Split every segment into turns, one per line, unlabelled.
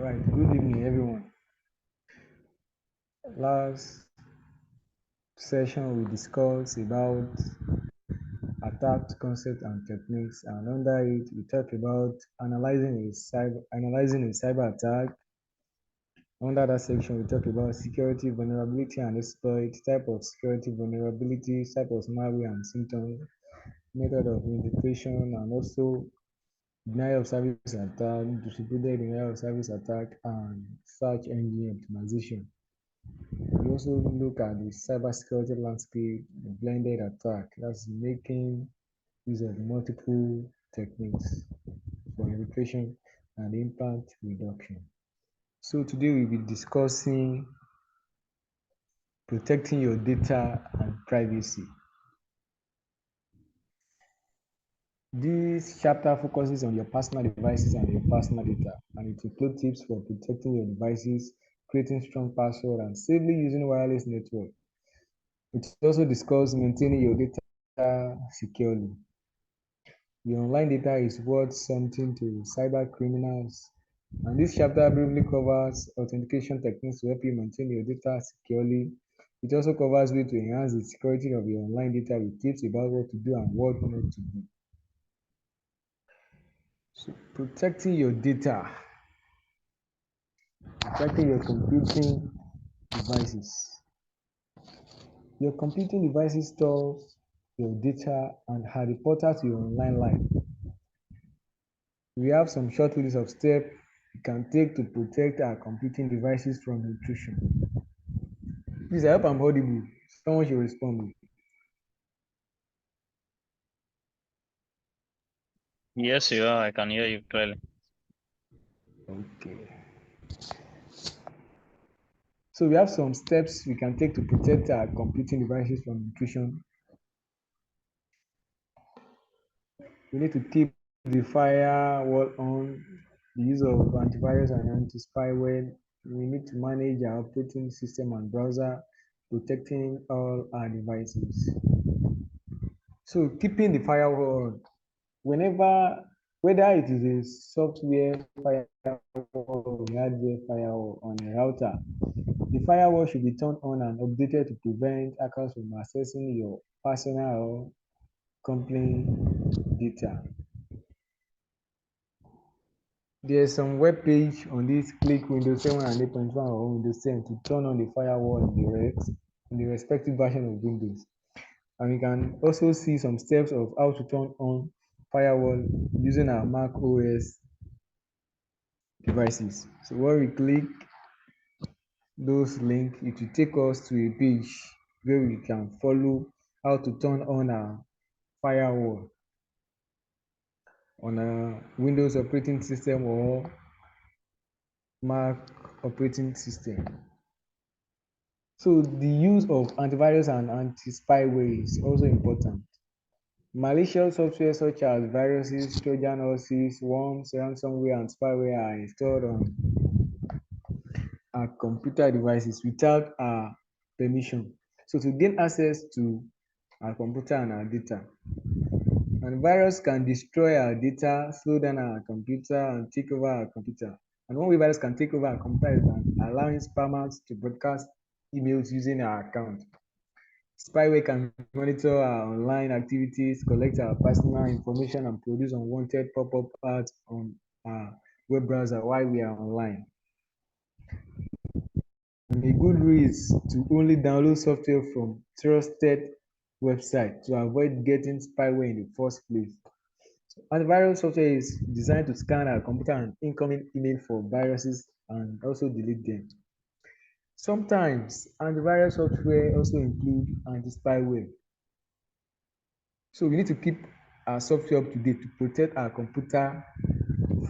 Right. Good evening, everyone. Last session we discussed about attack concepts and techniques, and under it we talked about analyzing a cyber attack. Under that section, we talked about security vulnerability and exploit, type of security vulnerability, type of malware and symptoms, method of infiltration, and also denial of service attack, distributed denial of service attack, and search engine optimization. We also look at the cybersecurity landscape, the blended attack, that's making use of multiple techniques for infiltration and impact reduction. So today we'll be discussing protecting your data and privacy. This chapter focuses on your personal devices and your personal data, and it includes tips for protecting your devices, creating strong password, and safely using wireless network. It also discusses maintaining your data securely. Your online data is worth something to cyber criminals, and this chapter briefly covers authentication techniques to help you maintain your data securely. It also covers ways to enhance the security of your online data with tips about what to do and what not to do. So, protecting your data, protecting your computing devices. Your computing devices stores your data and are the portal to your online life. We have some short list of steps we can take to protect our computing devices from intrusion. Please, I hope I'm audible. Someone should respond.
Yes, you are. I can hear you clearly.
Okay. So we have some steps we can take to protect our computing devices from intrusion. We need to keep the firewall on, the use of antivirus and anti-spyware. We need to manage our operating system and browser, protecting all our devices. So keeping the firewall on, whether it is a software firewall or hardware firewall on a router, the firewall should be turned on and updated to prevent hackers from accessing your personal or company data. There's some web page on this click Windows 7 and 8.1 or Windows 10 to turn on the firewall in the respective version of Windows. And we can also see some steps of how to turn on firewall using our Mac OS devices. So when we click those links, it will take us to a page where we can follow how to turn on our firewall on a Windows operating system or Mac operating system. So the use of antivirus and anti-spyware is also important. Malicious software such as viruses, Trojan horses, worms, ransomware, and spyware are installed on our computer devices without our permission. So to gain access to our computer and our data, and virus can destroy our data, slow down our computer, and take over our computer. And one way virus can take over our computer is by allowing spammers to broadcast emails using our account. Spyware can monitor our online activities, collect our personal information, and produce unwanted pop-up ads on our web browser while we are online. And a good rule is to only download software from trusted websites to avoid getting spyware in the first place. So antivirus software is designed to scan our computer and incoming email for viruses and also delete them. Sometimes antivirus software also include anti-spyware. So we need to keep our software up to date to protect our computer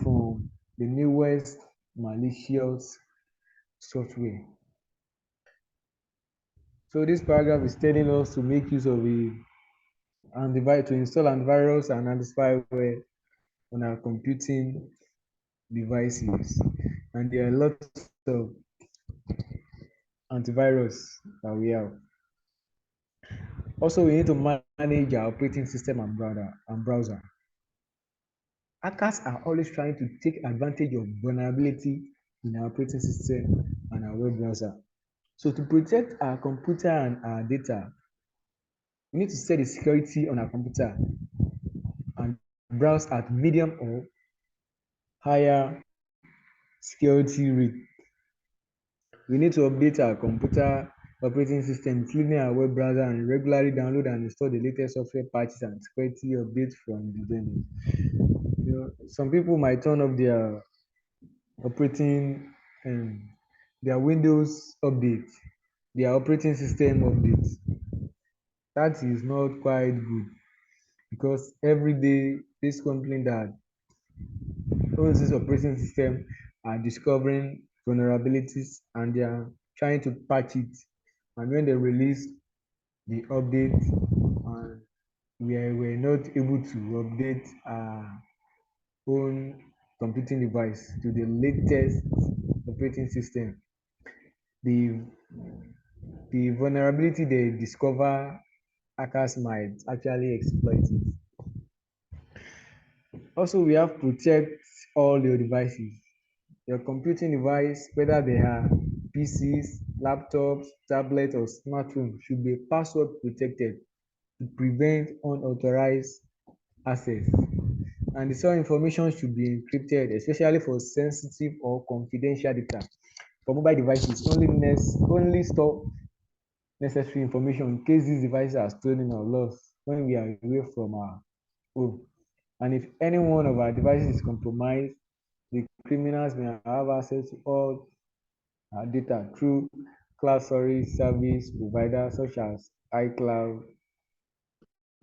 from the newest malicious software. So this paragraph is telling us to make use of to install antivirus and anti-spyware on our computing devices. And there are lots of antivirus that we have. Also, we need to manage our operating system and browser. Hackers are always trying to take advantage of vulnerability in our operating system and our web browser. So to protect our computer and our data, we need to set the security on our computer and browse at medium or higher security rate. We need to update our computer operating system, including our web browser, and regularly download and install the latest software patches and security updates from the vendor. Some people might turn off their operating um, their Windows update, their operating system update. That is not quite good because every day this company that owns this operating system are discovering vulnerabilities and they are trying to patch it. And when they release the update, and we're not able to update our own computing device to the latest operating system, the the vulnerability they discover, hackers might actually exploit it. Also, we have protect all your devices. Your computing device, whether they are PCs, laptops, tablets, or smartphones, should be password protected to prevent unauthorized access. And the stored information should be encrypted, especially for sensitive or confidential data. For mobile devices, only store necessary information in case these devices are stolen or lost when we are away from our home. And if any one of our devices is compromised, the criminals may have access to all our data through cloud storage service providers such as iCloud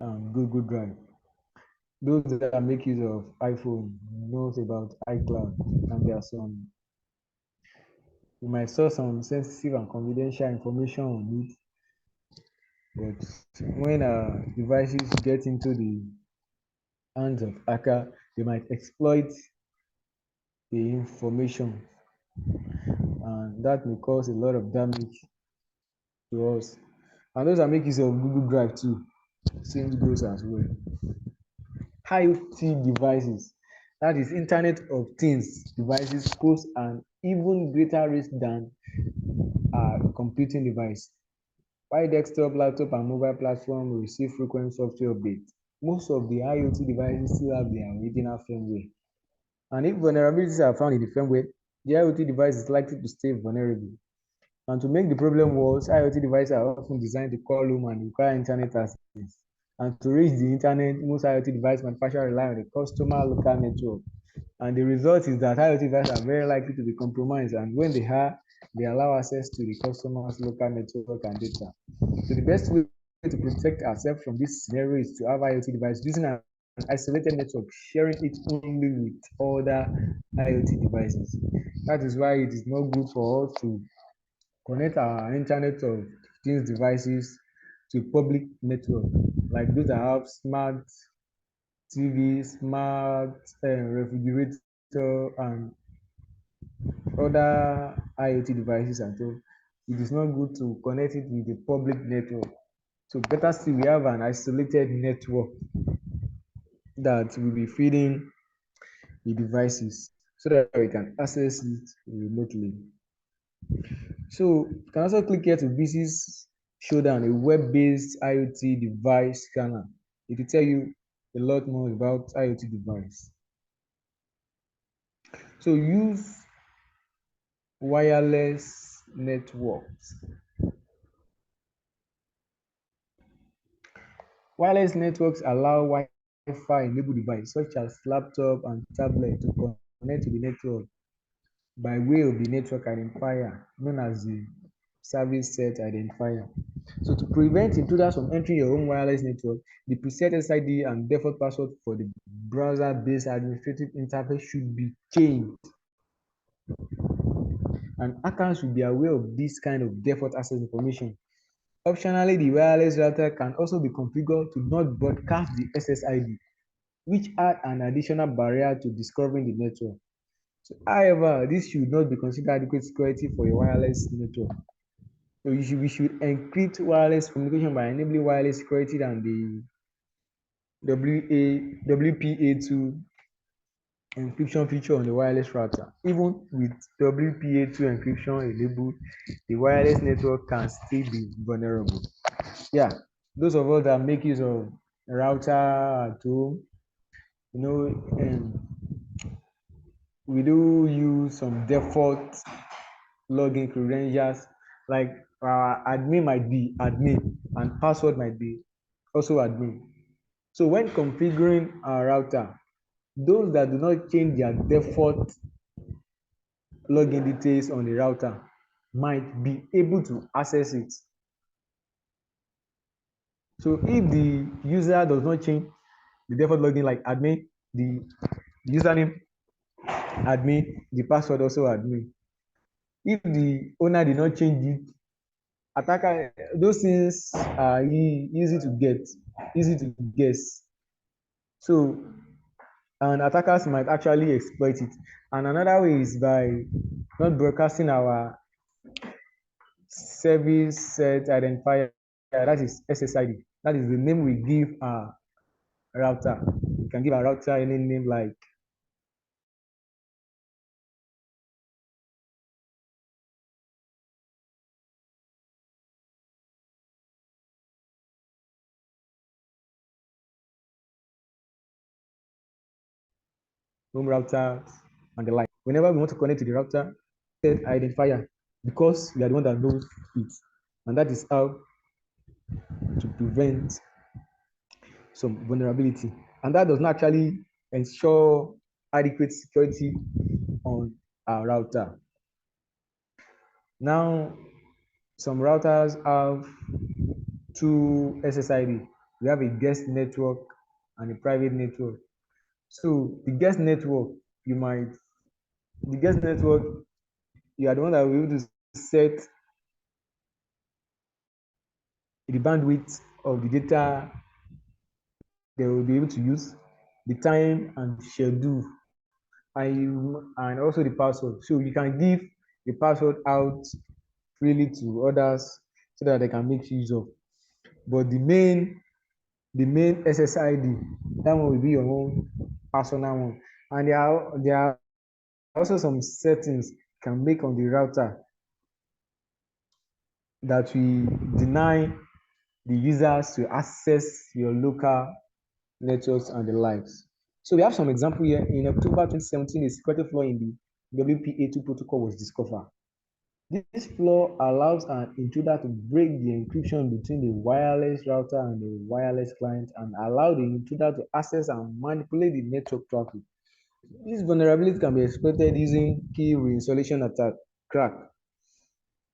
and Google Drive. Those that make use of iPhone knows about iCloud, and there are some you might store some sensitive and confidential information on it, but when our devices get into the hands of hacker, they might exploit the information, and that may cause a lot of damage to us. And those that make use of Google Drive too, same goes as well. IoT devices, that is Internet of Things devices, pose an even greater risk than a computing device. While desktop, laptop, and mobile platforms receive frequent software updates, most of the IoT devices still have their original firmware. And if vulnerabilities are found in the firmware, the IoT device is likely to stay vulnerable. And to make the problem worse, IoT devices are often designed to call home and require internet access. And to reach the internet, most IoT device manufacturers rely on the customer local network. And the result is that IoT devices are very likely to be compromised. And when they are, they allow access to the customer's local network and data. So the best way to protect ourselves from this scenario is to have IoT device using an isolated network, sharing it only with other IoT devices. That is why it is not good for us to connect our Internet of Things devices to public network, like those that have smart TV, smart refrigerator, and other IoT devices at all. It is not good to connect it with the public network. So better still, we have an isolated network that will be feeding the devices so that we can access it remotely. So you can also click here to visit Showdown, a web-based IoT device scanner. It will tell you a lot more about IoT device. So use wireless networks. Wireless networks allow Wi-Fi enabled devices such as laptop and tablet to connect to the network by way of the network identifier known as the service set identifier. So to prevent intruders from entering your own wireless network, the preset SID and default password for the browser-based administrative interface should be changed. And hackers should be aware of this kind of default access information. Optionally, the wireless router can also be configured to not broadcast the SSID, which add an additional barrier to discovering the network. So, however, this should not be considered adequate security for a wireless network. So we should encrypt wireless communication by enabling wireless security than the WPA2 encryption feature on the wireless router. Even with WPA2 encryption enabled, the wireless network can still be vulnerable. Yeah, those of us that make use of a router at home, you know, we do use some default login credentials, like admin might be admin and password might be also admin. So when configuring our router, those that do not change their default login details on the router might be able to access it. So if the user does not change the default login like admin, the username admin, the password also admin. If the owner did not change it, attacker, those things are easy to get, easy to guess. So, and attackers might actually exploit it. And another way is by not broadcasting our service set identifier, that is SSID. That is the name we give our router. We can give our router any name like home router and the like. Whenever we want to connect to the router, set identifier because we are the one that knows it. And that is how to prevent some vulnerability. And that does not actually ensure adequate security on our router. Now, some routers have two SSID. We have a guest network and a private network. So the guest network, you might, the guest network, you are the one that will be able to set the bandwidth of the data they will be able to use, the time and schedule, and also the password. So you can give the password out freely to others so that they can make use of. But the main SSID, that one will be your own personal one. And there are also some settings you can make on the router that will deny the users to access your local networks and the likes. So we have some example here. In October 2017, a security flaw in the WPA2 protocol was discovered. This flaw allows an intruder to break the encryption between the wireless router and the wireless client and allow the intruder to access and manipulate the network traffic. This vulnerability can be exploited using key reinstallation attack crack.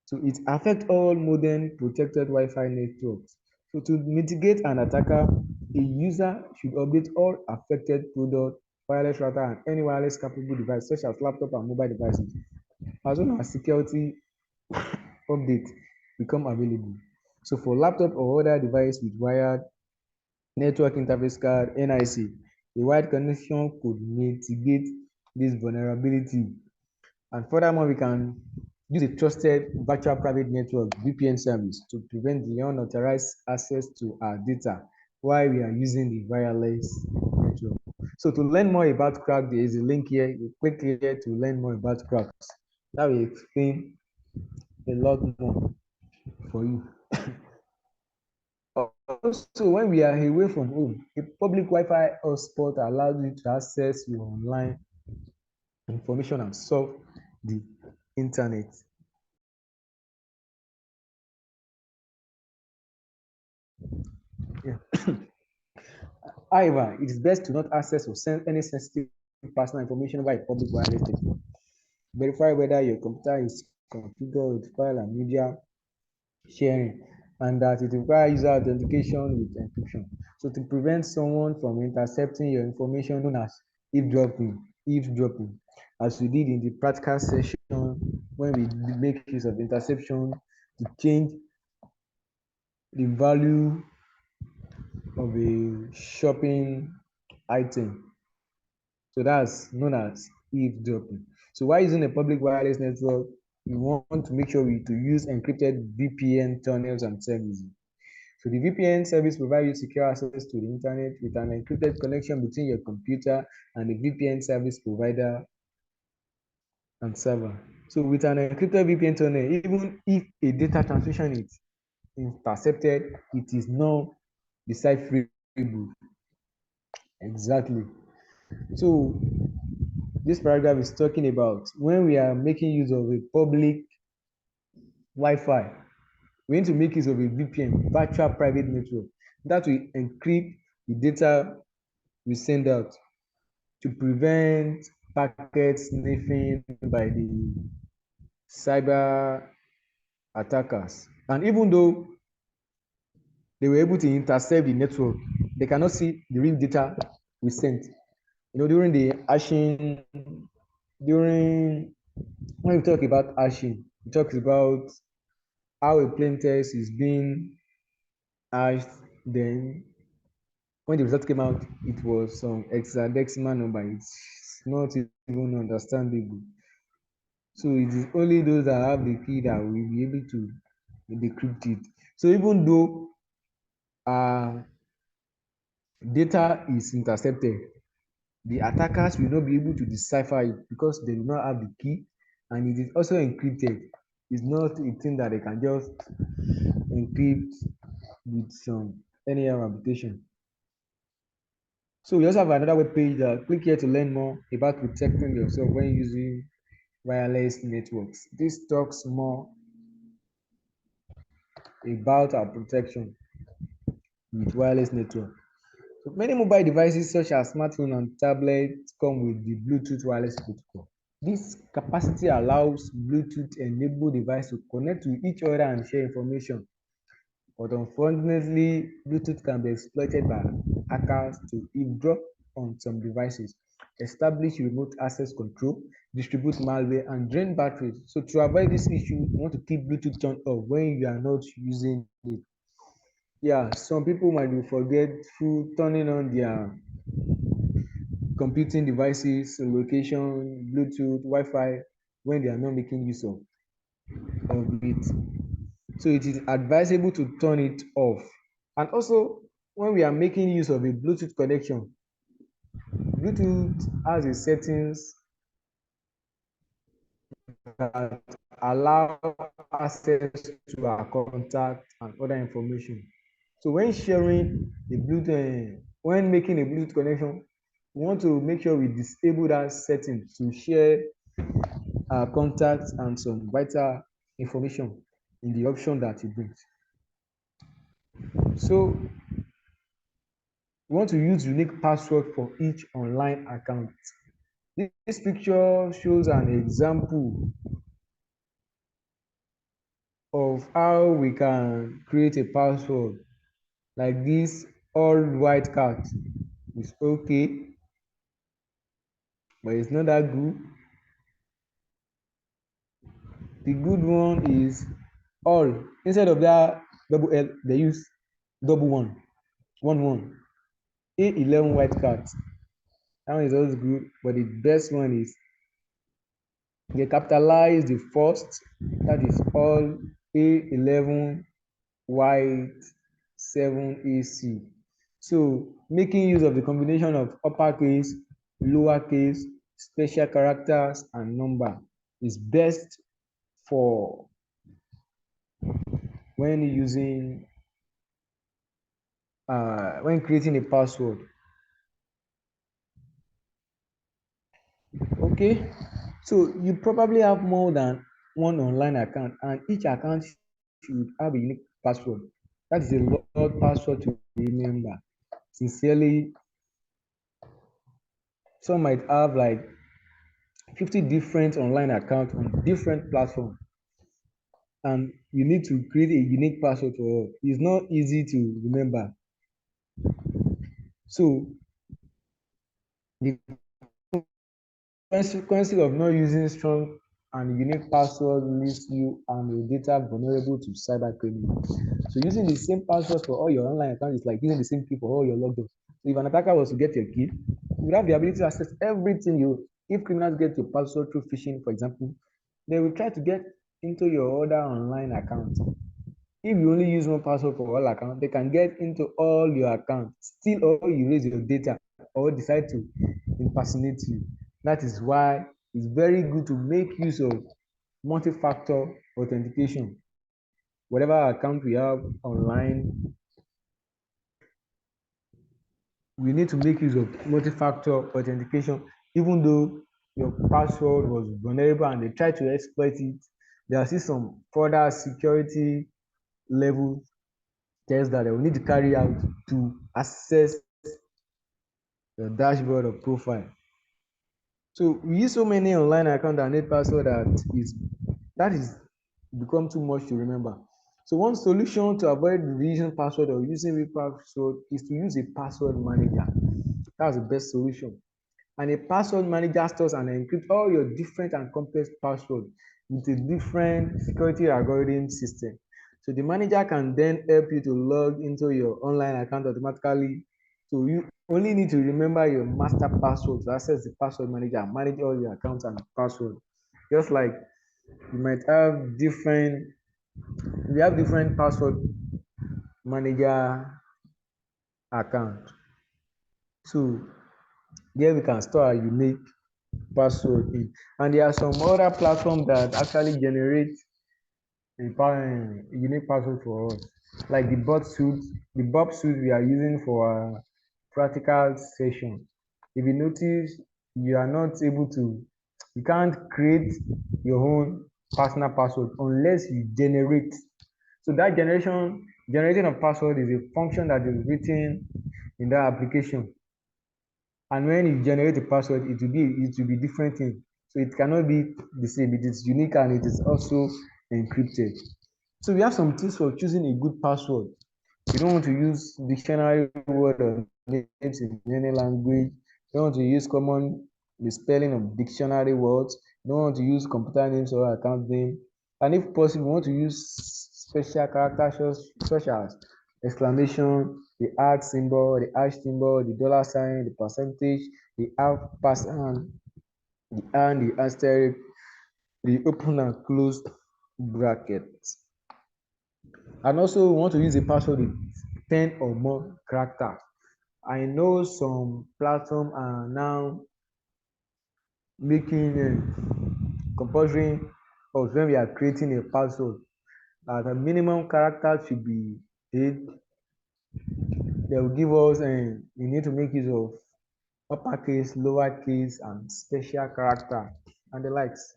So it affects all modern protected Wi-Fi networks. So to mitigate an attacker, a user should update all affected product, wireless router, and any wireless capable device, such as laptop and mobile devices, as soon as security updates become available. So for laptop or other device with wired network interface card (NIC), a wired connection could mitigate this vulnerability. And furthermore, we can use a trusted virtual private network (VPN) service to prevent the unauthorized access to our data while we are using the wireless network. So to learn more about crack, there is a link here. You click here to learn more about cracks. That will explain a lot more for you. Also, when we are away from home, a public Wi-Fi hotspot allows you to access your online information and surf the internet. Yeah. However, it is best to not access or send any sensitive personal information via public wireless network. Verify whether your computer is configured with file and media sharing and that it requires user authentication with encryption. So to prevent someone from intercepting your information known as eavesdropping, as we did in the practical session when we make use of interception to change the value of a shopping item. So that's known as eavesdropping. So while using a public wireless network, you want to make sure to use encrypted VPN tunnels and services. So the VPN service provides you secure access to the internet with an encrypted connection between your computer and the VPN service provider and server. So with an encrypted VPN tunnel, even if a data transmission is intercepted, it is not decipherable. Exactly. So this paragraph is talking about when we are making use of a public Wi-Fi, we need to make use of a VPN, virtual private network, that will encrypt the data we send out to prevent packet sniffing by the cyber attackers. And even though they were able to intercept the network, they cannot see the real data we sent. During the hashing, during when we talk about hashing, we talk about how a plain text is being hashed. Then when the result came out, it was some hexadecimal number. It's not even understandable. So it is only those that have the key that will be able to decrypt it. So even though data is intercepted, the attackers will not be able to decipher it because they do not have the key, and it is also encrypted. It's not a thing that they can just encrypt with some anyhow application. So we also have another web page that click here to learn more about protecting yourself when using wireless networks. This talks more about our protection with wireless network. So many mobile devices such as smartphone and tablets come with the Bluetooth wireless protocol. This capacity allows Bluetooth enabled devices to connect to each other and share information. But unfortunately, Bluetooth can be exploited by hackers to eavesdrop on some devices, establish remote access control, distribute malware, and drain batteries. So to avoid this issue, you want to keep Bluetooth turned off when you are not using it. Yeah, some people might be forgetful turning on their computing devices, location, Bluetooth, Wi-Fi when they are not making use of it. So it is advisable to turn it off. And also, when we are making use of a Bluetooth connection, Bluetooth has a settings that allow access to our contact and other information. So when sharing a Bluetooth, when making a Bluetooth connection, we want to make sure we disable that setting to share our contacts and some vital information in the option that it brings. So we want to use unique password for each online account. This picture shows an example of how we can create a password like this. All white cat is okay, but it's not that good. The good one is all. Instead of that double L, they use double one, one. A11 white cat. That one is always good, but the best one is they capitalize the first, that is all A11 white 7AC. So making use of the combination of uppercase, lowercase, special characters, and number is best for when using when creating a password. Okay, so you probably have more than one online account, and each account should have a unique password. That is a lot password to remember. Sincerely, some might have like 50 different online accounts on different platforms, and you need to create a unique password for all. It's not easy to remember. So the consequences of not using strong and unique password leaves you and your data vulnerable to cyber criminals. So using the same password for all your online accounts is like using the same key for all your logins. So if an attacker was to get your key, you would have the ability to access everything you. If criminals get your password through phishing, for example, they will try to get into your other online account. If you only use one password for all accounts, they can get into all your accounts, steal or erase your data, or decide to impersonate you. That is why it's very good to make use of multi-factor authentication. Whatever account we have online, we need to make use of multi-factor authentication. Even though your password was vulnerable and they try to exploit it, there are still some further security level tests that they will need to carry out to access your dashboard or profile. So we use so many online accounts that need password that is become too much to remember. So one solution to avoid reusing password or using weak password is to use a password manager. That's the best solution. And a password manager stores and encrypts all your different and complex passwords with a different security algorithm system. So the manager can then help you to log into your online account automatically. So you only need to remember your master password to access the password manager and manage all your accounts and password. Just like you might have different, we have different password manager account. So there we can store our unique password in. And there are some other platforms that actually generate a unique password for us, like the Bob suite we are using for our practical session. If you notice, you are not able to, you can't create your own personal password unless you generate. So that generating of password is a function that is written in that application. And when you generate a password, it will be different thing. So it cannot be the same. It is unique and it is also encrypted. So we have some tips for choosing a good password. You don't want to use dictionary word or names in any language. You don't want to use common misspelling of dictionary words. You don't want to use computer names or account name. And if possible, you want to use special characters such as exclamation, the art symbol, the hash symbol, the dollar sign, the percentage, the half percent, the and, the asterisk, the open and closed brackets. And also want to use a password with 10 or more characters. I know some platforms are now making compulsory of when we are creating a password that the minimum character should be 8. They will give us we need to make use of uppercase, lowercase, and special character and the likes.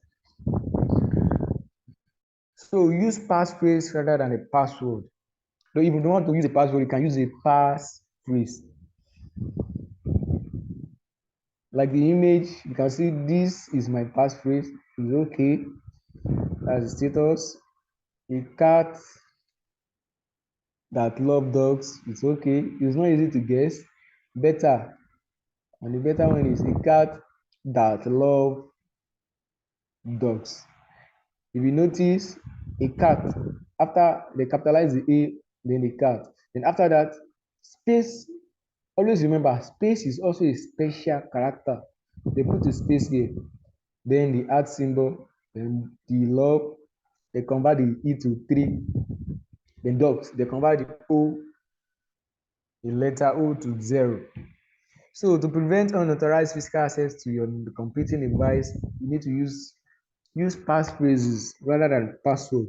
So use passphrase rather than a password. So if you don't want to use a password, you can use a passphrase. Like the image, you can see this is my passphrase. It's okay. That's the status. A cat that love dogs. It's okay. It's not easy to guess. Better. And the better one is a cat that love dogs. If you notice, a cat, after they capitalize the A, then the cat. Then after that, space, always remember, space is also a special character. They put a space here. Then the @ symbol, then the love, they convert the E to 3. Then dogs, they convert the O, the letter O to 0. So to prevent unauthorized physical access to your computing device, you need to use passphrases rather than password.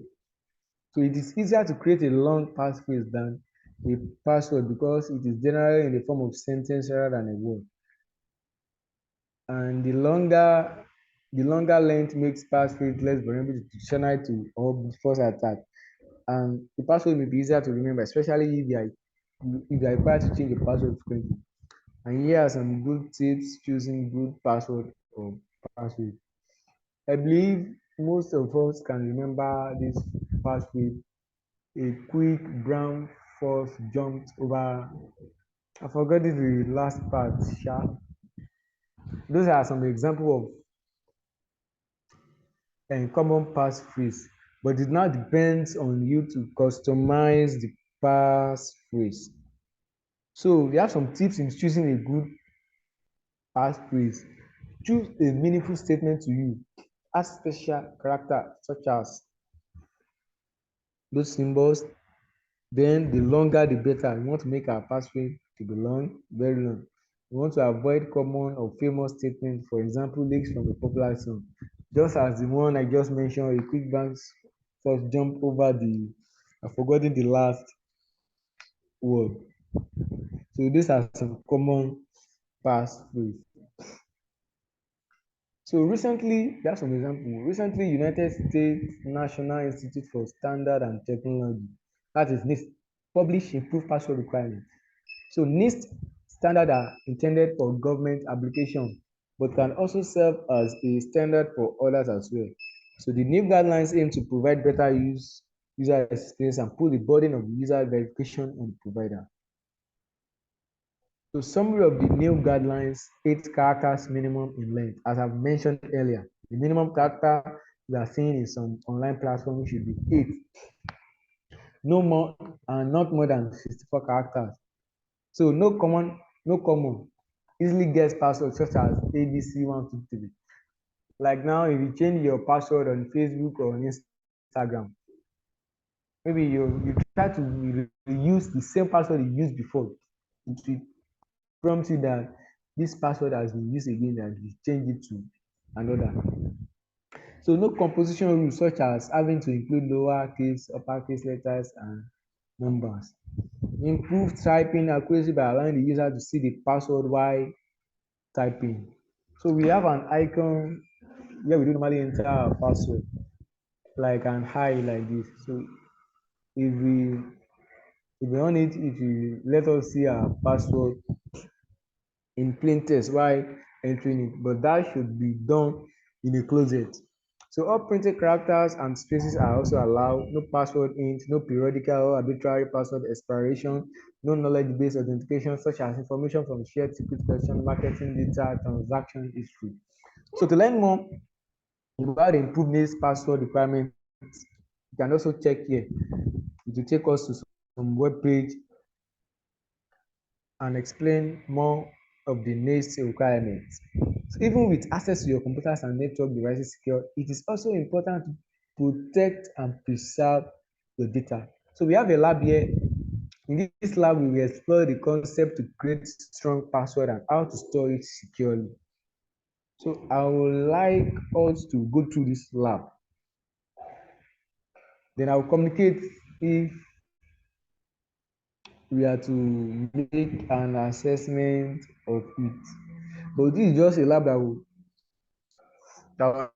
So it is easier to create a long passphrase than a password because it is generally in the form of sentence rather than a word. And the longer length makes passphrase less vulnerable to dictionary to or false attack. And the password may be easier to remember, especially if you are required to change your password frequently. And here are some good tips choosing good password or password. I believe most of us can remember this password. A quick brown force jumped over. I forgot the last part. Sha. Those are some examples of common passphrase, but it now depends on you to customize the passphrase. So we have some tips in choosing a good passphrase. Choose a meaningful statement to you. Add special character such as those symbols. Then the longer the better. We want to make our password to be long, very long. We want to avoid common or famous statements, for example, leaks from a popular song. Just as the one I just mentioned, a quick banks first jump over I've forgotten the last word. So these are some common passphrase. So recently, that's some example. Recently, United States National Institute for Standard and Technology, that is NIST, published improved password requirements. So NIST standards are intended for government application, but can also serve as a standard for others as well. So the new guidelines aim to provide better user experience and put the burden of user verification on the provider. So summary of the new guidelines, 8 characters minimum in length. As I've mentioned earlier, the minimum character we are seeing in some online platforms should be 8, no more and not more than 64 characters. So no common, easily guess password such as ABC123. Like now, if you change your password on Facebook or on Instagram, maybe you try to use the same password you used before. It will prompt you that this password has been used again and you change it to another. So no composition rules such as having to include lowercase, uppercase letters and numbers. Improve typing accuracy by allowing the user to see the password while typing. So we have an icon where we do normally enter our password, like an eye like this. So if we if we on it, it will let us see our password in plain text while entering it, but that should be done in a closet. So all printed characters and spaces are also allowed. No password int, no periodical or arbitrary password expiration, no knowledge-based authentication such as information from shared secret question, marketing data, transaction history. So to learn more about the improved NIST password requirements, you can also check here. It will take us to some web page and explain more of the NIST requirements. So even with access to your computers and network devices secure, it is also important to protect and preserve your data. So we have a lab here. In this lab, we will explore the concept to create strong password and how to store it securely. So I would like us to go through this lab. Then I will communicate if we are to make an assessment of it. But this is just a lab that will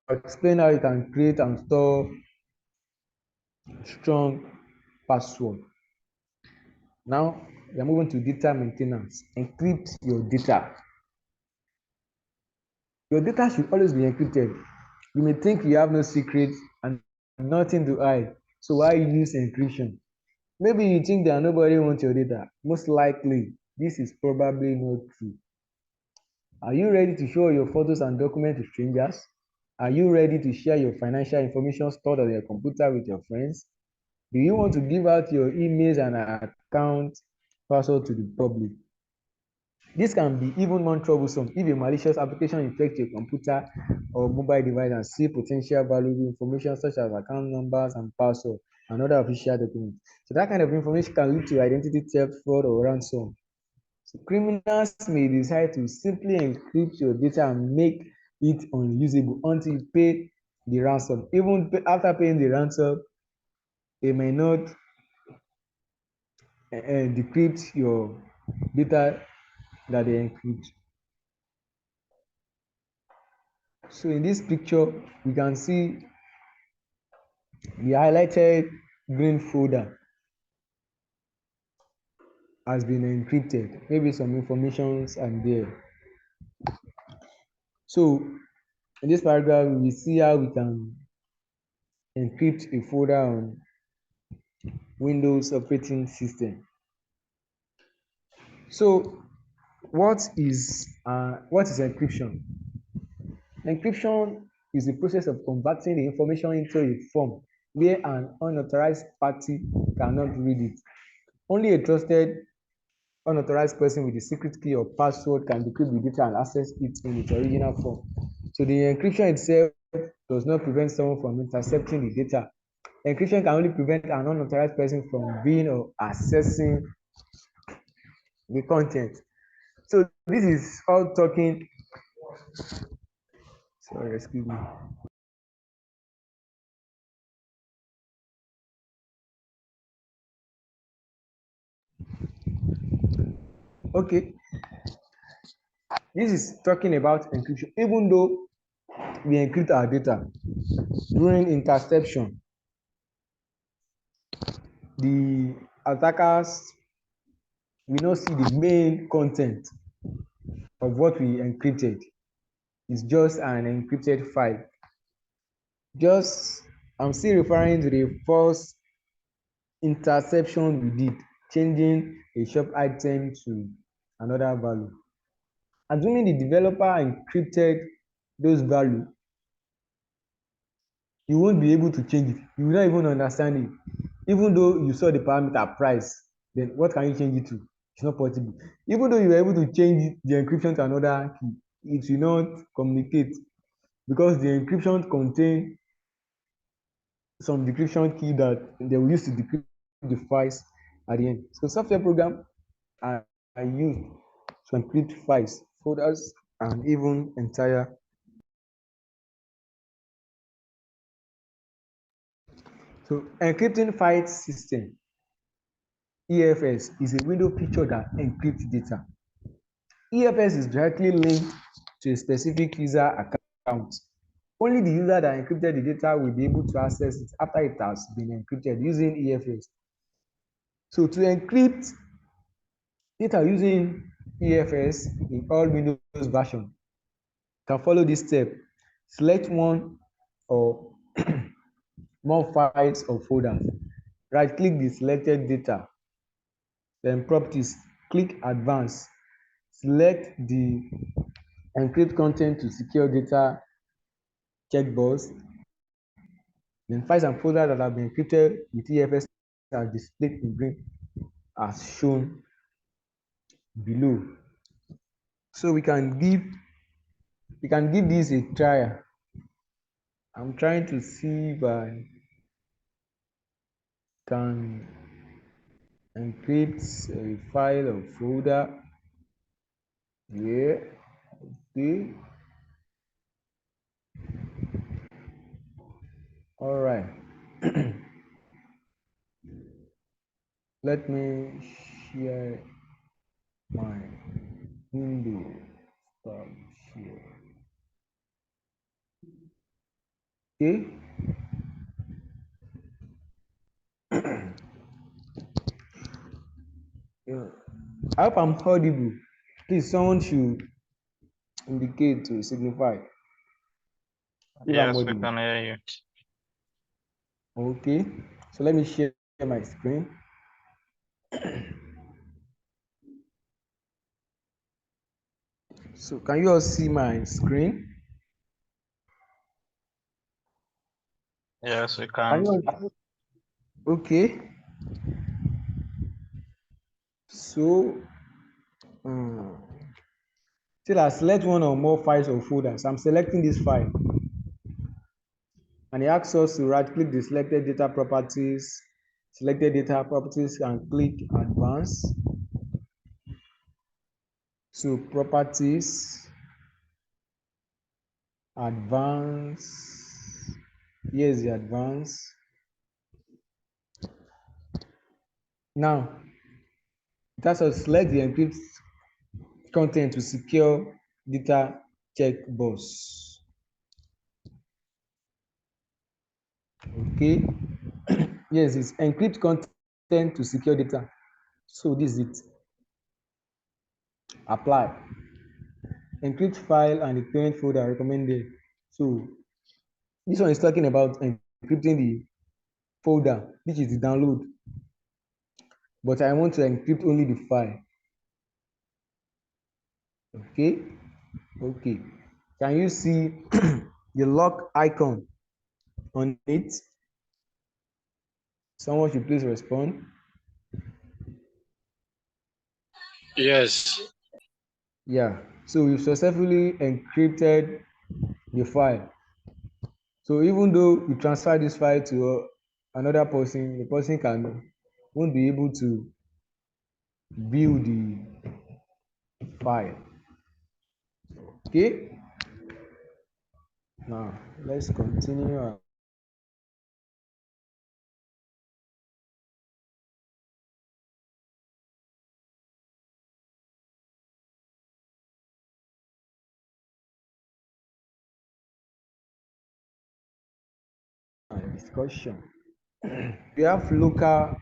explain how you can create and store strong password. Now we are moving to data maintenance. Encrypt your data. Your data should always be encrypted. You may think you have no secrets and nothing to hide. So why use encryption? Maybe you think that nobody wants your data. Most likely, this is probably not true. Are you ready to show your photos and documents to strangers? Are you ready to share your financial information stored on your computer with your friends? Do you want to give out your emails and account password to the public? This can be even more troublesome if a malicious application infects your computer or mobile device and steals potential valuable information such as account numbers and password and other official documents. So that kind of information can lead to identity theft, fraud, or ransom. So criminals may decide to simply encrypt your data and make it unusable until you pay the ransom. Even after paying the ransom, they may not decrypt your data that they encrypt. So in this picture, we can see the highlighted green folder has been encrypted. Maybe some informations are there. So in this paragraph, we will see how we can encrypt a folder on Windows operating system. So what is encryption? Encryption is the process of converting the information into a form where an unauthorized party cannot read it. Only a trusted unauthorized person with a secret key or password can decrypt the data and access it in its original form. So the encryption itself does not prevent someone from intercepting the data, Encryption can only prevent an unauthorized person from being or accessing the content. So this is all talking. Sorry, excuse me. Okay, this is talking about encryption. Even though we encrypt our data during interception, the attackers will not see the main content of what we encrypted. It's just an encrypted file. Just I'm still referring to the first interception we did, changing a shop item to another value. Assuming the developer encrypted those value, you won't be able to change it. You will not even understand it. Even though you saw the parameter price, then what can you change it to? It's not possible. Even though you were able to change the encryption to another key, it will not communicate because the encryption contain some decryption key that they will use to decrypt the files at the end. So software program are used to encrypt files, folders, and even entire. So encrypting file system (EFS) is a window feature that encrypts data. EFS is directly linked to a specific user account. Only the user that encrypted the data will be able to access it after it has been encrypted using EFS. So to encrypt data using EFS in all Windows version, can follow this step. Select one or more files or folders. Right click the selected data, then properties, click advanced. Select the encrypt content to secure data checkbox. Then files and folders that have been encrypted with EFS are displayed in green as shown below. So we can give this a try. I'm trying to see if I can encrypt a file or folder. Yeah, okay. All right. Let me share my window. Stop share. Okay. Yeah. I hope I'm audible. Please, someone should indicate to signify if I'm
Yes, we
audible.
can hear you.
Okay. So let me share my screen. So can you all see my screen?
Yes, we
Can
can.
you all? Okay. So um, till I select one or more files or folders, I'm selecting this file, and it asks us to right click the selected data properties, and click advanced. So properties, advanced. Here's the advanced. Now it asks us to select the encrypt content to secure data checkbox. Okay. Yes, it's encrypt content to secure data. So this is it. Apply. Encrypt file and the parent folder recommended. So this one is talking about encrypting the folder, which is the download, but I want to encrypt only the file. Okay. Okay. Can you see the lock icon on it? Someone should please respond.
Yes.
Yeah. So we've successfully encrypted the file. So even though we transfer this file to another person, the person can won't be able to view the file. Okay, now let's continue our discussion. We have local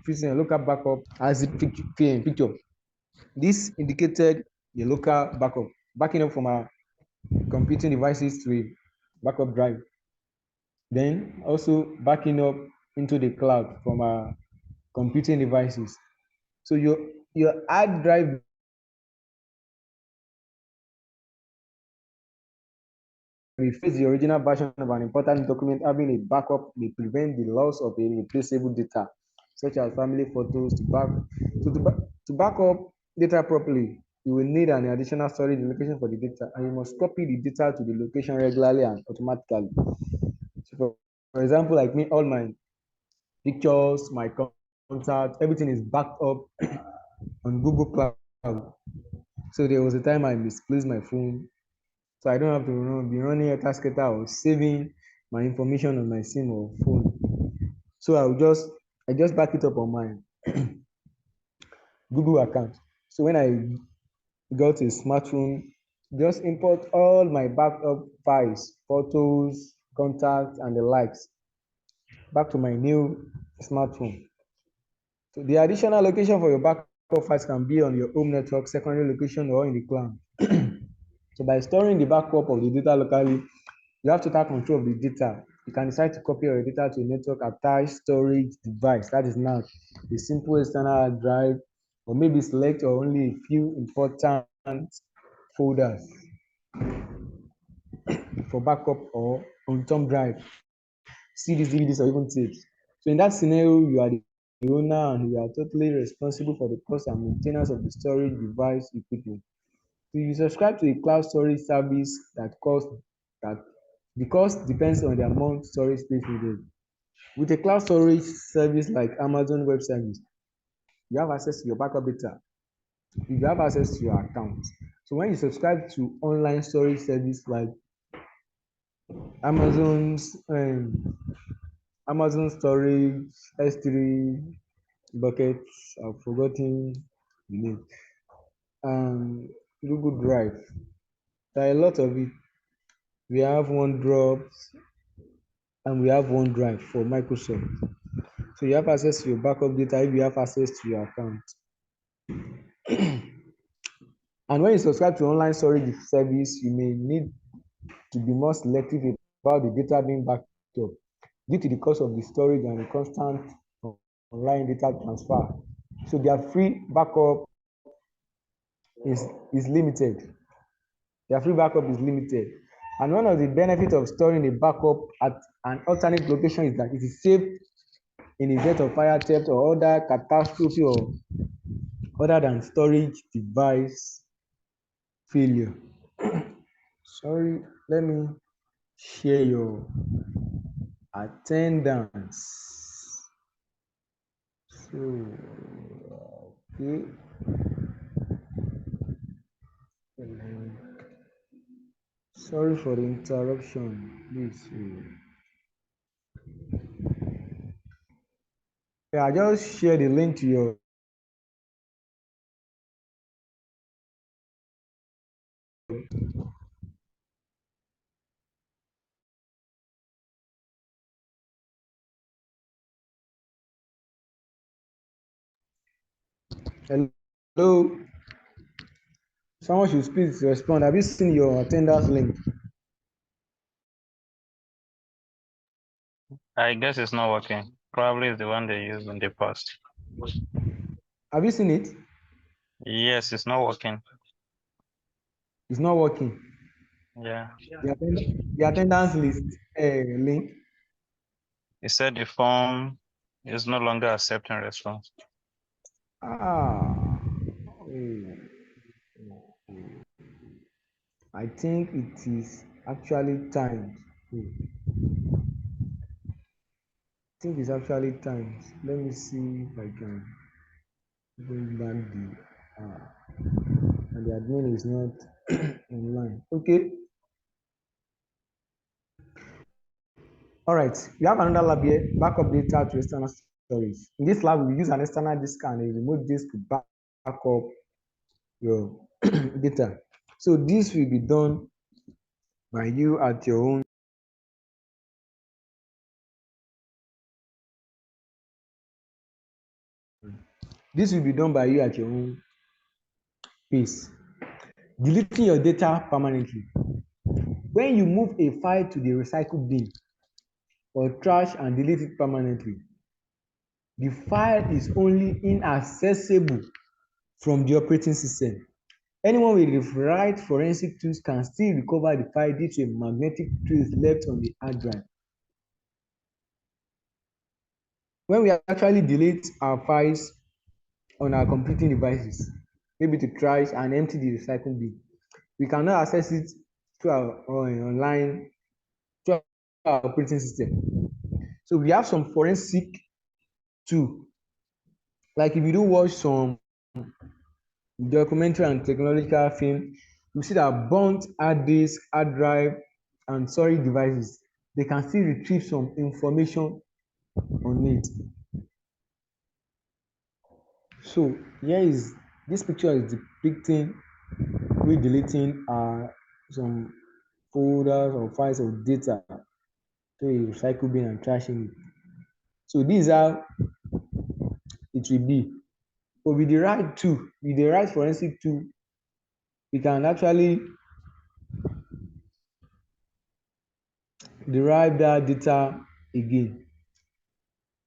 backup as the picture. This indicated the local backup, backing up from our computing devices to a backup drive. Then also backing up into the cloud from our computing devices. So your hard drive replace the original version of an important document. Having a backup may prevent the loss of a replaceable data, such as family photos. To back up data properly, you will need an additional storage location for the data, and you must copy the data to the location regularly and automatically. So for example, like me, all my pictures, my contacts, everything is backed up on Google Cloud. So there was a time I misplaced my phone, so I don't have to be running a cascada or saving my information on my SIM or phone. So I just back it up on my Google account. So when I got a smartphone, just import all my backup files, photos, contacts, and the likes back to my new smartphone. So the additional location for your backup files can be on your home network, secondary location, or in the cloud. So by storing the backup of the data locally, you have total control of the data. You can decide to copy your data to a network attached storage device. That is now a simple external hard drive, or maybe select or only a few important folders for backup or on thumb drive, CDs, DVDs, or even tapes. So in that scenario, you are the owner and you are totally responsible for the cost and maintenance of the storage device equipment. So you subscribe to a cloud storage service that the cost depends on the amount of storage space needed. With a cloud storage service like Amazon Web Service, you have access to your backup data. You have access to your account. So when you subscribe to online storage service like Amazon's Amazon Storage, S3 buckets, I've forgotten the name, and Google Drive. There are a lot of it. We have OneDrop and we have OneDrive for Microsoft. So you have access to your backup data if you have access to your account. And when you subscribe to online storage service, you may need to be more selective about the data being backed up due to the cost of the storage and the constant online data transfer. So their free backup is, is limited. Their free backup is limited. And one of the benefits of storing a backup at an alternate location is that it is safe in the event of fire, theft, or other catastrophe or other than storage device failure. Sorry, let me share your attendance. So, okay. Sorry for the interruption, please. Yeah, I just share the link to your. Hello, someone should please respond. Have you seen your attendance link?
I guess it's not working. Probably it's the one they used in the past.
Have you seen it?
Yes, it's not working.
It's not working.
Yeah.
The attendance list link.
It said the form is no longer accepting response.
Ah, oh, I think it is actually timed. I think it's actually times. Let me see if I can bring back and the admin is not online. Okay. All right. We have another lab here, backup data to external storage. In this lab, we use an external disk and a remote disk to back up your data. So this will be done by you at your own. This will be done by you at your own pace. Deleting your data permanently. When you move a file to the recycle bin or trash and delete it permanently, the file is only inaccessible from the operating system. Anyone with the right forensic tools can still recover the file due to a magnetic trace left on the hard drive. When we actually delete our files on our computing devices, maybe to trash and empty the recycle bin, we cannot access it through our online, through our operating system. So we have some forensic tool. Like if you do watch some documentary and technological film, you see that burnt hard disk, hard drive, and storage devices, they can still retrieve some information on it. So here is this picture is depicting we deleting some folders or files of data to a recycle bin and trashing it. So this is how it will be. But with the right tool, with the right forensic tool, we can actually derive that data again.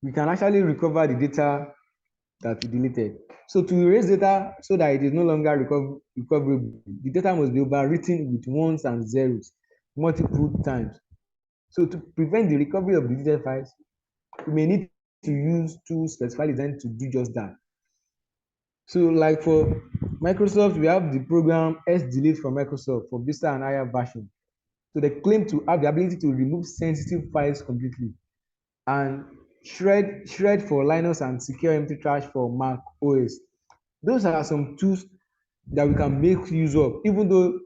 We can actually recover the data that we deleted. So to erase data so that it is no longer recoverable, the data must be overwritten with ones and zeros multiple times. So to prevent the recovery of the deleted files, we may need to use tools specifically designed to do just that. So like for Microsoft, we have the program S-Delete from Microsoft for Vista and higher version. So they claim to have the ability to remove sensitive files completely, and shred for Linux and secure empty trash for Mac OS. Those are some tools that we can make use of. Even though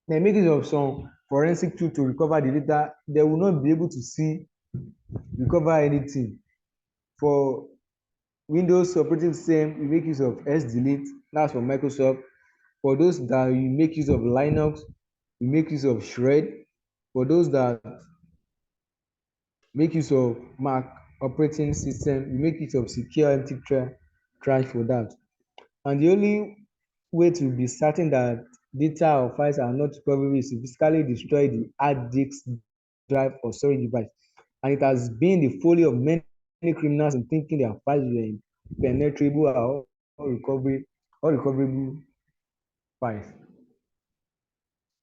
they make use of some forensic tool to recover the data, they will not be able to recover anything. For Windows operating system, we make use of S-Delete, that's for Microsoft. For those that you make use of Linux, we make use of shred. For those that make use of Mac operating system, we make use of secure empty trash for that. And the only way to be certain that data or files are not recoverable is to physically destroy the hard disk drive or storage device. And it has been the folly of many criminals in thinking their files were impenetrable or recoverable files.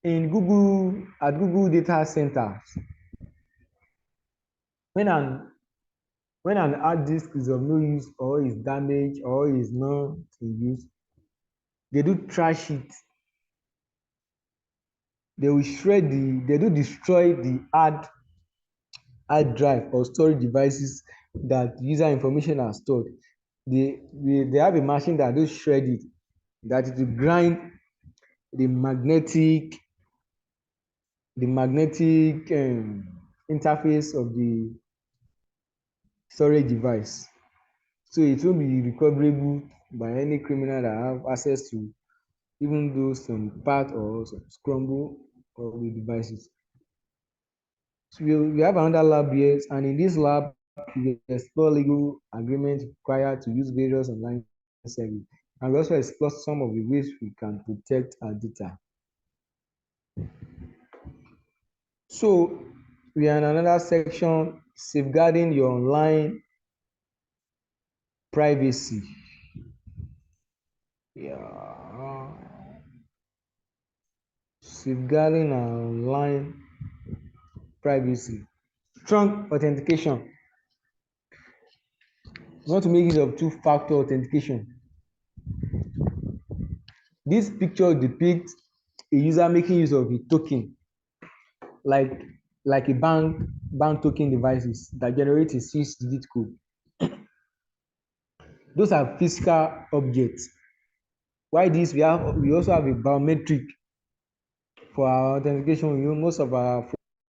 In Google data centers, when an when an hard disk is of no use or is damaged or is not in use, they do trash it. They do destroy the hard drive or storage devices that user information are stored. They have a machine that do shred it, that it will grind the magnetic interface of the storage device. So it won't be recoverable by any criminal that have access to even though some part or some scramble of the devices. So we have another lab here, and in this lab, we explore legal agreements required to use various online services. And we also explore some of the ways we can protect our data. So we are in another section, safeguarding your online privacy. Yeah. Safeguarding our online privacy. Strong authentication. We want to make use of two-factor authentication. This picture depicts a user making use of a token, like like a bank token devices that generate a 6-digit code. Those are physical objects. Why this? We also have a biometric for our authentication. Most of our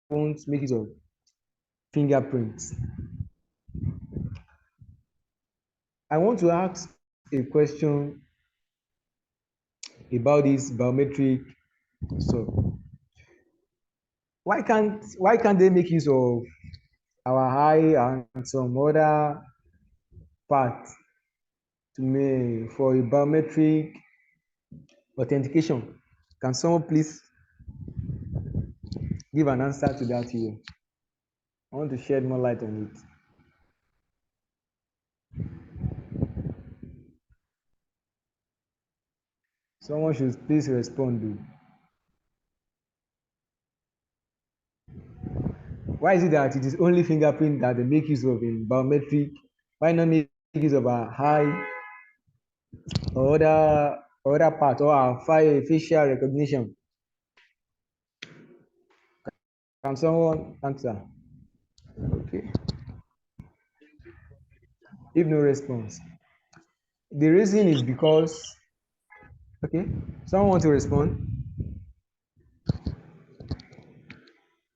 phones make use of fingerprints. I want to ask a question about this biometric stuff. Why can't they make use of our eye and some other parts to me for a biometric authentication? Can someone please give an answer to that here? I want to shed more light on it. Someone should please respond though. Why is it that it is only fingerprint that they make use of in biometric? Why not make use of our eye or other part or our facial recognition? Can someone answer? Okay. If no response, the reason is because okay. Someone want to respond?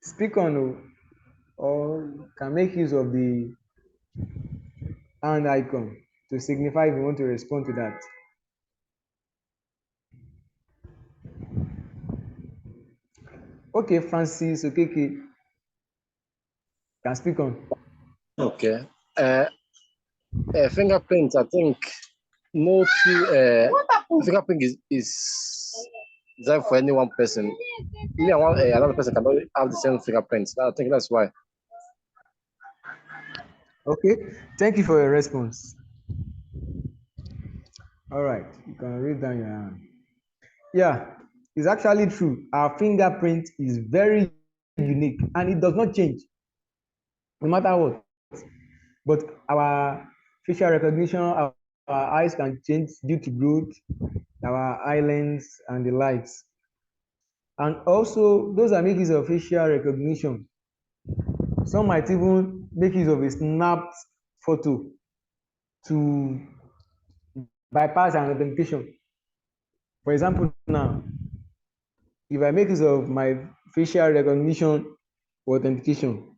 Speak on or can make use of the hand icon to signify if you want to respond to that. Okay, Francis Okeke can speak on.
Okay. Fingerprint, I think no two fingerprint is designed for any one person. Me and another person cannot have the same fingerprints. I think that's why.
Okay, thank you for your response. All right, you can raise down your hand. Yeah, it's actually true. Our fingerprint is very unique and it does not change no matter what. But our facial recognition, our eyes can change due to growth, our islands and the likes. And also, those are make use of facial recognition. Some might even make use of a snapped photo to bypass an authentication. For example, now, if I make use of my facial recognition for authentication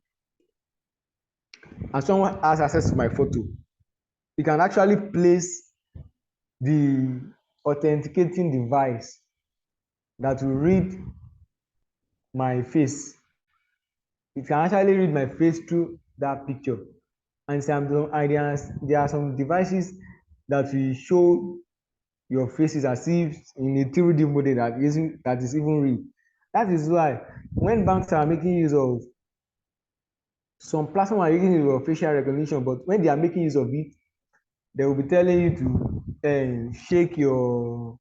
and someone has access to my photo, you can actually place the authenticating device that will read my face. It can actually read my face through that picture. And there are some devices that will show your faces as if in a 3D model that is even real. That is why when banks are making use of some platforms are making use of facial recognition, but when they are making use of it, they will be telling you to shake your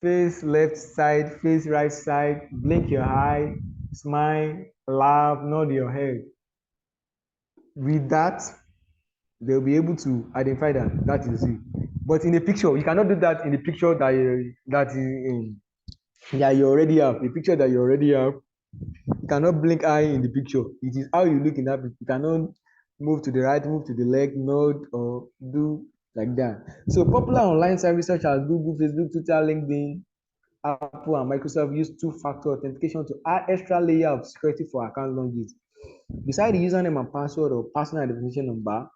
face left side, face right side, blink your eye, smile, laugh, nod your head. With that, they'll be able to identify that is it. But in a picture, you cannot do that in the picture that you already have. The picture that you already have, you cannot blink eye in the picture. It is how you look in that picture. You cannot move to the right, move to the left, nod or do like that. So popular online services such as Google, Facebook, Twitter, LinkedIn, Apple, and Microsoft use two-factor authentication to add extra layer of security for account logins. Besides the username and password or personal identification number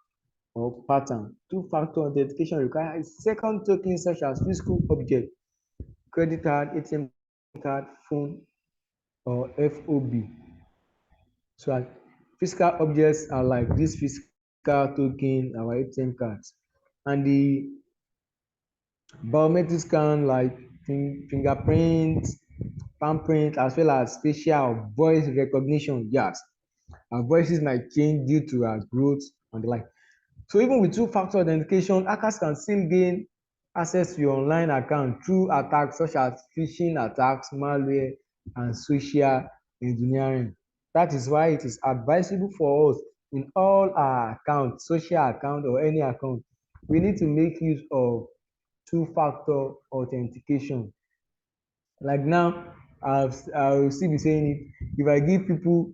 or pattern, two-factor authentication requires a second token such as physical object, credit card, ATM card, phone, or FOB. So physical objects are like this physical token, our ATM cards. And the biometric scan like fingerprint, palm print, as well as facial voice recognition. Yes, our voices might change due to our growth and the like. So even with two-factor authentication, hackers can still gain access to your online account through attacks such as phishing attacks, malware, and social engineering. That is why it is advisable for us in all our accounts, social account or any account, we need to make use of two-factor authentication. Like now, I'll still be saying it. If I give people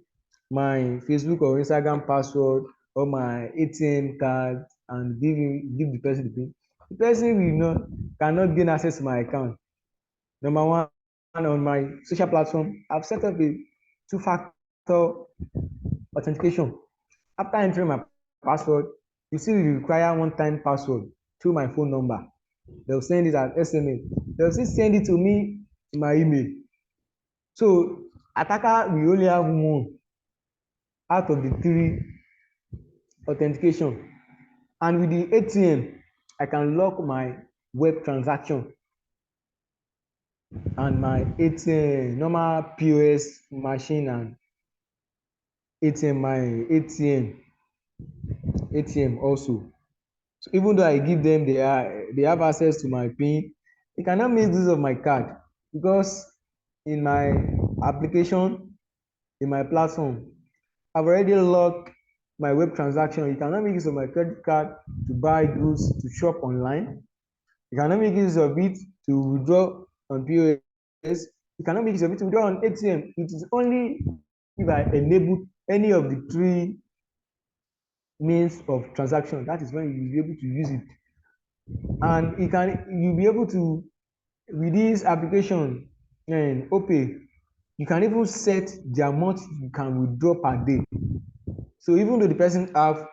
my Facebook or Instagram password or my ATM card and give the person the person will not cannot gain access to my account. Number one, on my social platform, I've set up a two-factor authentication. After entering my password, you still require one-time password through my phone number. They'll send it as SMS. They'll still send it to me to my email. So attacker will only have one out of the three authentication. And with the ATM, I can lock my web transaction and my ATM, normal POS machine and ATM, my ATM also. So even though I give them they have access to my PIN, they cannot make use of my card because in my application, in my platform, I've already locked my web transaction. You cannot make use of my credit card to buy goods, to shop online. You cannot make use of it to withdraw on POS. You cannot make use of it to withdraw on ATM. It is only if I enable any of the three means of transaction, that is when you will be able to use it. And you'll be able to, with this application and OPay, you can even set the amount you can withdraw per day. So even though the person have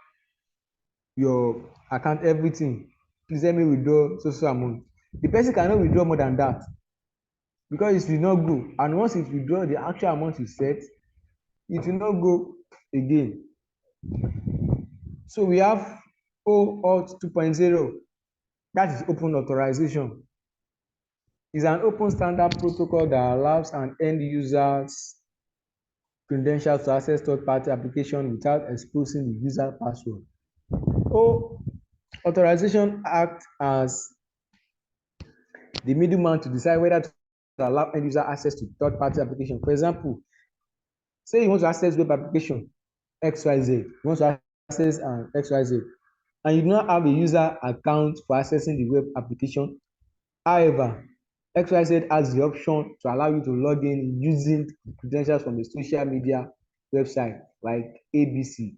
your account, everything, please let me withdraw so amount, the person cannot withdraw more than that because it will not go. And once it withdraw the actual amount you set, it will not go again. So we have OAuth 2.0, that is open authorization. It's an open standard protocol that allows an end user's credentials to access third-party application without exposing the user password. O authorization acts as the middleman to decide whether to allow end user access to third-party application. For example, say you want to access web application XYZ, you want to access XYZ, and you do not have a user account for accessing the web application. However, XYZ has the option to allow you to log in using credentials from a social media website like ABC.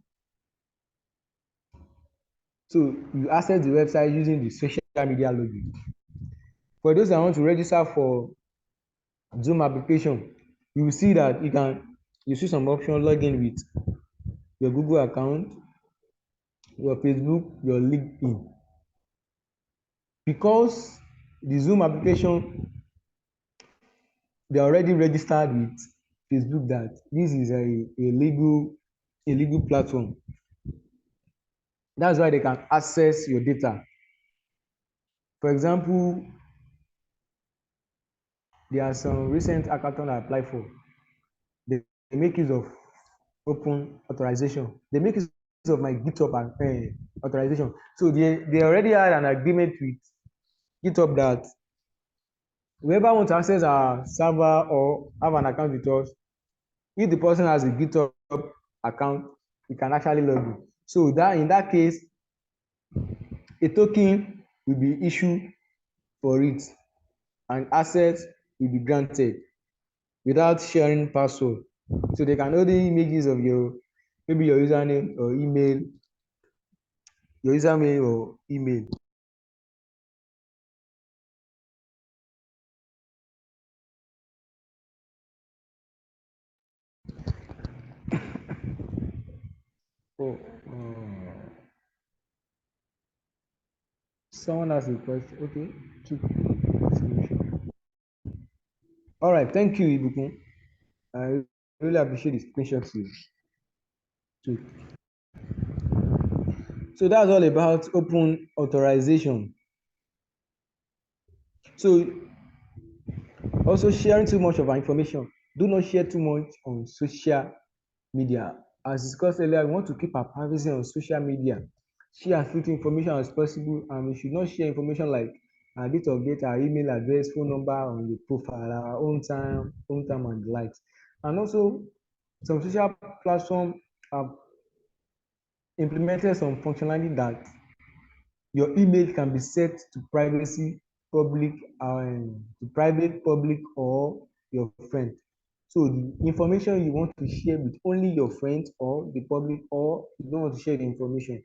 So you access the website using the social media login. For those that want to register for Zoom application, you will see that you see some option login with your Google account, your Facebook, your LinkedIn. Because the Zoom application, they are already registered with Facebook that this is a legal platform. That's why they can access your data. For example, there are some recent hackathon I applied for. They make use of open authorization. They make use of my GitHub authorization. So they already had an agreement with GitHub that whoever wants to access our server or have an account with us, if the person has a GitHub account, he can actually log in. So that in that case, a token will be issued for it and access will be granted without sharing password. So they can only make use of maybe your username or email, your username or email. Oh, someone has a question. Okay, all right. Thank you, Ibukun. I really appreciate the screenshot too. So that's all about open authorization. So also sharing too much of our information. Do not share too much on social media. As discussed earlier, we want to keep our privacy on social media. Share as little information as possible, and we should not share information like our date of birth, our email address, phone number on the profile, our own time and the likes. And also, some social platforms have implemented some functionality that your email can be set to privacy, public, to private, public, or your friend. So the information you want to share with only your friends or the public, or you don't want to share the information,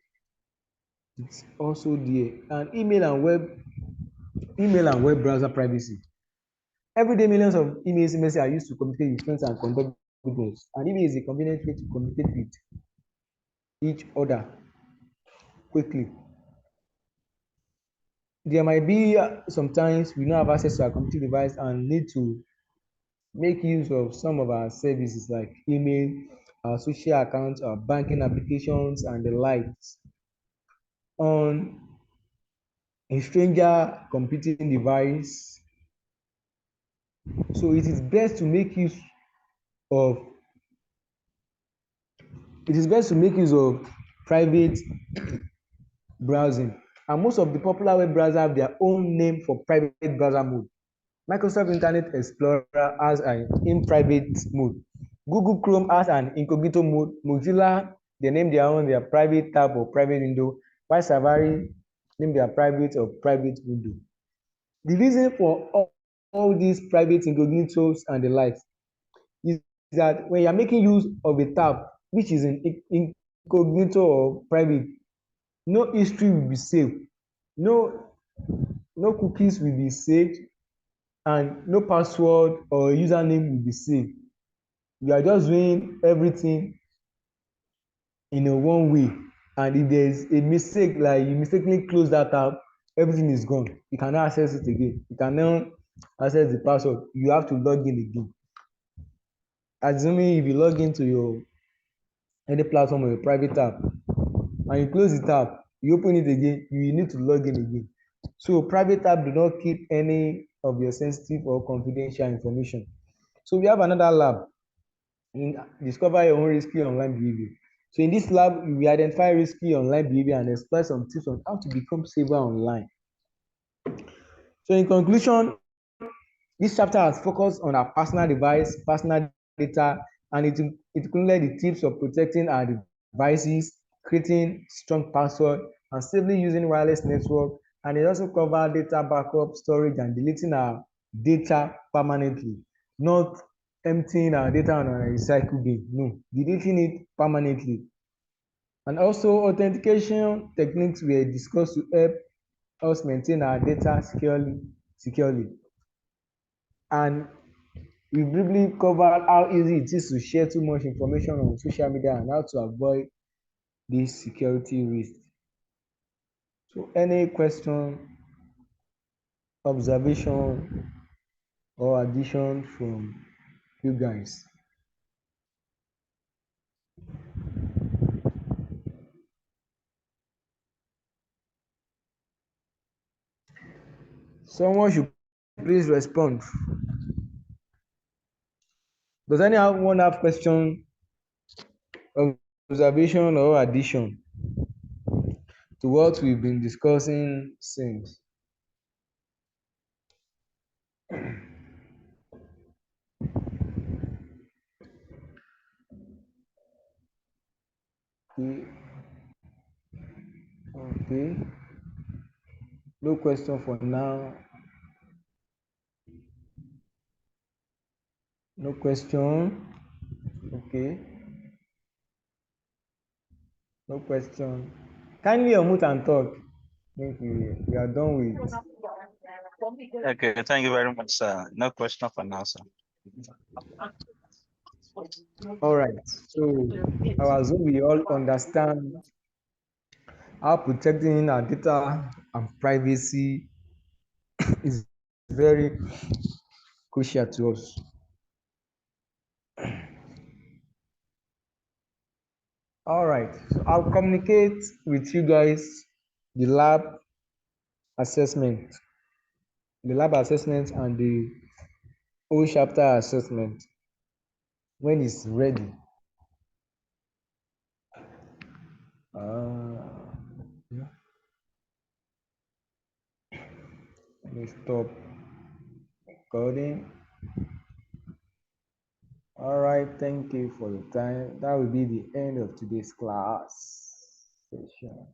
it's also there. And email and web browser privacy. Every day, millions of emails messages are used to communicate with friends and conduct business. And email is a convenient way to communicate with each other quickly. There might be sometimes we don't have access to our computer device and need to make use of some of our services like email, our social accounts, our banking applications, and the likes on a stranger computing device. So of it is best to make use of private browsing. And most of the popular web browsers have their own name for private browser mode. Microsoft Internet Explorer has an in private mode. Google Chrome has an incognito mode. Mozilla, they name their own their private tab or private window, while Safari name their private or private window. The reason for all these private incognitos and the likes is that when you're making use of a tab which is in incognito or private, no history will be saved, no no cookies will be saved, and no password or username will be saved. You are just doing everything in a one way, and if there is a mistake, like you mistakenly close that tab, everything is gone. You cannot access it again. You cannot access the password. You have to log in again. Assuming if you log into your any platform or a private tab and you close the tab, you open it again, you need to log in again. So private tab do not keep any of your sensitive or confidential information. So we have another lab in discover your own risky online behavior. So in this lab, we identify risky online behavior and explore some tips on how to become safer online. So in conclusion, this chapter has focused on our personal device, personal data, and it included the tips of protecting our devices, creating strong password, and safely using wireless network. And it also covered data backup, storage, and deleting our data permanently, not emptying our data on a recycle bin. No, deleting it permanently. And also authentication techniques were discussed to help us maintain our data securely. And we briefly covered how easy it is to share too much information on social media and how to avoid these security risks. So any question, observation, or addition from you guys? Someone should please respond. Does anyone have question, observation, or addition to what we've been discussing since? Okay. Okay. No question for now. No question. Okay. No question. Kindly unmute and talk. Thank you. We are done with.
Okay, thank you very much, sir. No question for now, sir.
All right. So I assume we all understand how protecting our data and privacy is very crucial to us. All right. So I'll communicate with you guys the assessment, lab assessment and the whole chapter assessment when it's ready. Yeah. Let me stop recording. All right, thank you for your time. That will be the end of today's class session.